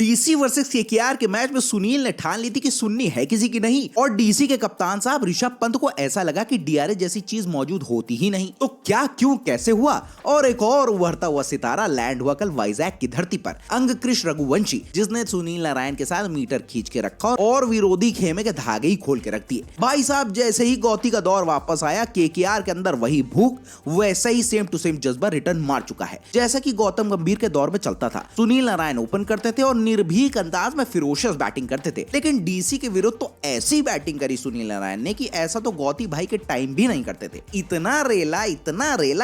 DC versus KKR के match में सुनील ने ठान ली थी कि सुन्नी है किसी की नहीं, और डीसी के कप्तान साहब ऋषभ पंत को ऐसा लगा कि डीआरएस जैसी चीज मौजूद होती ही नहीं। तो क्या, क्यों, कैसे हुआ? और एक और उभरता हुआ सितारा लैंड हुआ कल वाइजैक की धरती पर, अंगकृष रघुवंशी, जिसने सुनील नारायण के साथ मीटर खींच के रखा और विरोधी खेमे के धागे ही खोल के रख दिए। भाई साहब, जैसे ही गौती का दौर वापस आया, केकेआर के अंदर वही भूख, वैसा ही सेम टू सेम जज्बा रिटर्न मार चुका है जैसा कि गौतम गंभीर के दौर में चलता था। सुनील नारायण ओपन करते थे और निर्भीक अंदाज में फिरोशियस बैटिंग करते थे, लेकिन डीसी के विरुद्ध तो ऐसी बैटिंग करी सुनील नारायण ने कि ऐसा तो गौती भाई के टाइम भी नहीं करते थे। इतना रेला,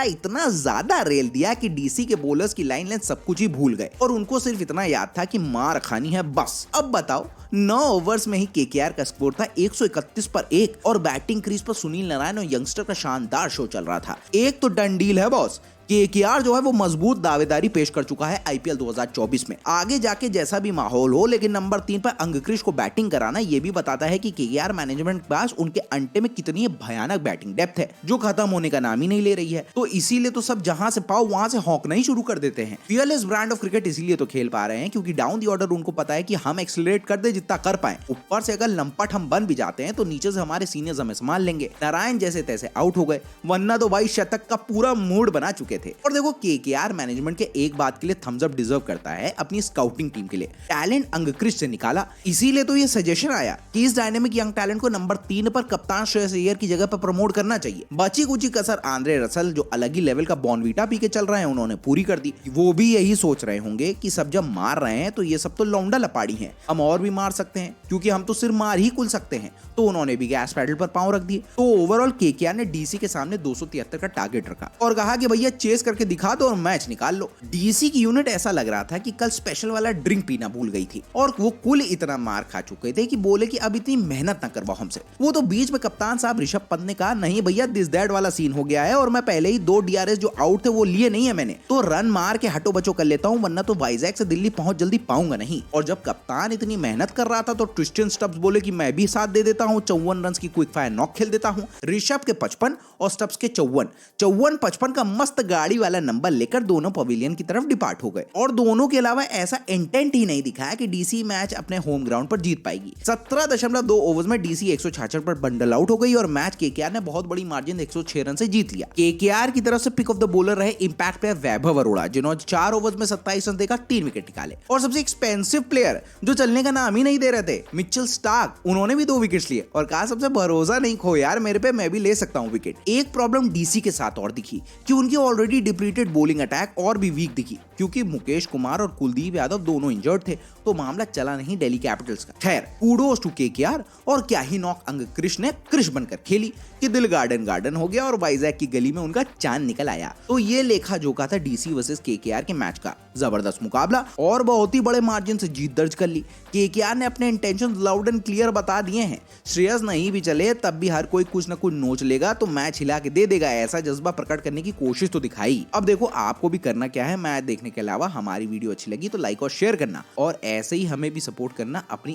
इतना ज्यादा रेल दिया कि डीसी के बॉलर्स की लाइन लेंथ सब कुछ ही भूल गए और उनको सिर्फ इतना याद था कि मार खानी है बस। अब बताओ, 9 ओवर्स में ही केकेआर का स्कोर था 131 पर 1 और बैटिंग क्रीज पर सुनील नारायण और यंगस्टर का शानदार शो चल रहा था। एक तो डन डील है बॉस, केकेआर जो है वो मजबूत दावेदारी पेश कर चुका है आईपीएल 2024 में। आगे जाके जैसा भी माहौल हो, लेकिन नंबर 3 पर अंगकृष को बैटिंग कराना ये भी बताता है कि केकेआर मैनेजमेंट के पास उनके अंटे में कितनी भयानक बैटिंग डेप्थ है जो खत्म होने का नाम ही नहीं ले रही है। तो इसीलिए तो सब जहां से पाओ वहां से हौंकना ही शुरू कर देते हैं। फियरलेस ब्रांड ऑफ क्रिकेट इसीलिए तो खेल पा रहे हैं क्योंकि डाउन द ऑर्डर उनको पता है कि हम एक्सीलरेट कर दे जितना कर पाए, ऊपर से अगर लंपट हम बन भी जाते हैं तो नीचे से हमारे सीनियर्स हमें संभाल लेंगे। नारायण जैसे तैसे आउट हो गए, वरना तो भाई शतक का पूरा मूड बना चुके थे। और देखो, केकेआर मैनेजमेंट के एक बात के लिए थम्स अप डिजर्व करता है अपनी स्काउटिंग टीम के लिए। टैलेंट अंगकृष से निकाला, इसीलिए तो ये सजेशन आया कि इस डायनेमिक यंग टैलेंट को नंबर 3 पर कप्तान श्रेयस अय्यर की जगह पर प्रमोट करना चाहिए। बची कुची कसर आंद्रे रसल जो अलग ही लेवल का बॉर्नवीटा पी के चल रहे हैं उन्होंने पूरी कर दी। वो भी यही सोच रहे होंगे कि सब जब मार रहे हैं तो ये सब तो लौंडा लपाड़ी हैं, हम और भी मार सकते हैं क्योंकि हम तो सिर्फ मार ही कुल सकते हैं। तो उन्होंने भी गैस पैडल पर पांव रख दिए। तो ओवरऑल केकेआर ने डीसी के सामने 273 का टारगेट रखा और कहा कि भैया चेस करके दिखा दो और मैच निकाल लो। डीसी की यूनिट ऐसा लग रहा था कि कल स्पेशल वाला ड्रिंक पीना भूल गई थी और वो कुल इतना मार खा चुके थे कि बोले कि अब इतनी मेहनत ना करवाओ हमसे। वो तो बीच में कप्तान साहब ऋषभ पंत ने कहा, नहीं भैया दिस दैट वाला सीन हो गया है और मैं पहले ही 2 डीआरएस जो आउट थे वो लिए नहीं है मैंने, तो रन मार के हटो बचो कर लेता हूं, वरना तो वाइजैक से दिल्ली पहुंच जल्दी पाऊंगा नहीं। और जब कप्तान इतनी मेहनत कर रहा था तो ट्रिस्टियन स्टब्स बोले कि मैं भी साथ दे देता हूं, 54 रन की क्विक फायर नॉक खेल देता हूं। ऋषभ के 55 और स्टब्स के 54 का मस्त गाड़ी वाला नंबर लेकर दोनों पवेलियन की तरफ डिपार्ट हो गए और दोनों के अलावा ऐसा इंटेंट ही नहीं दिखाया कि डीसी मैच अपने होम ग्राउंड पर जीत पाएगी। 17.2 ओवर्स में डीसी 166 पर बंडल आउट हो गई और मैच केकेआर ने बहुत बड़ी मार्जिन 106 रन से जीत लिया। केकेआर की तरफ से पिक ऑफ द बॉलर रहे इंपैक्ट प्लेयर वैभव अरोड़ा, जिन्होंने 4 ओवर्स में 27 रन देकर 3 विकेट निकाले। और सबसे एक्सपेंसिव प्लेयर जो चलने का नाम ही नहीं दे रहे थे, मिचेल स्टार्क, उन्होंने भी 2 विकेट्स लिए और कहा सबसे भरोसा नहीं खो यार मेरे पे, मैं भी ले सकता हूं विकेट। एक प्रॉब्लम डीसी के साथ और दिखी कि उनकी ऑलरेडी डिप्लीटेड बॉलिंग अटैक और भी वीक दिखी क्योंकि मुकेश कुमार और कुलदीप यादव दोनों इंजर्ड थे, तो मामला चला नहीं दिल्ली कैपिटल्स का। खैर, कूडोस टू केकेआर, और क्या ही नॉक अंगकृष ने कृष बनकर खेली कि दिल गार्डन हो गया और वाइजैक की गली में उनका चांद निकल आया। तो ये लेखा जोखा था डीसी वर्सेस केकेआर के मैच का। जबरदस्त मुकाबला और बहुत ही बड़े मार्जिन से जीत दर्ज कर ली। केकेआर ने अपने इंटेंशन लाउड एंड क्लियर बता दिए हैं। श्रेयस नहीं भी चले तब भी हर कोई कुछ न कुछ नोच लेगा तो मैच हिला के दे देगा, ऐसा जज्बा प्रकट करने की कोशिश तो दिखाई। अब देखो आपको भी करना क्या है। मैच देखने के अलावा हमारी वीडियो अच्छी लगी तो लाइक और शेयर करना और ऐसे ही हमें भी सपोर्ट करना अपनी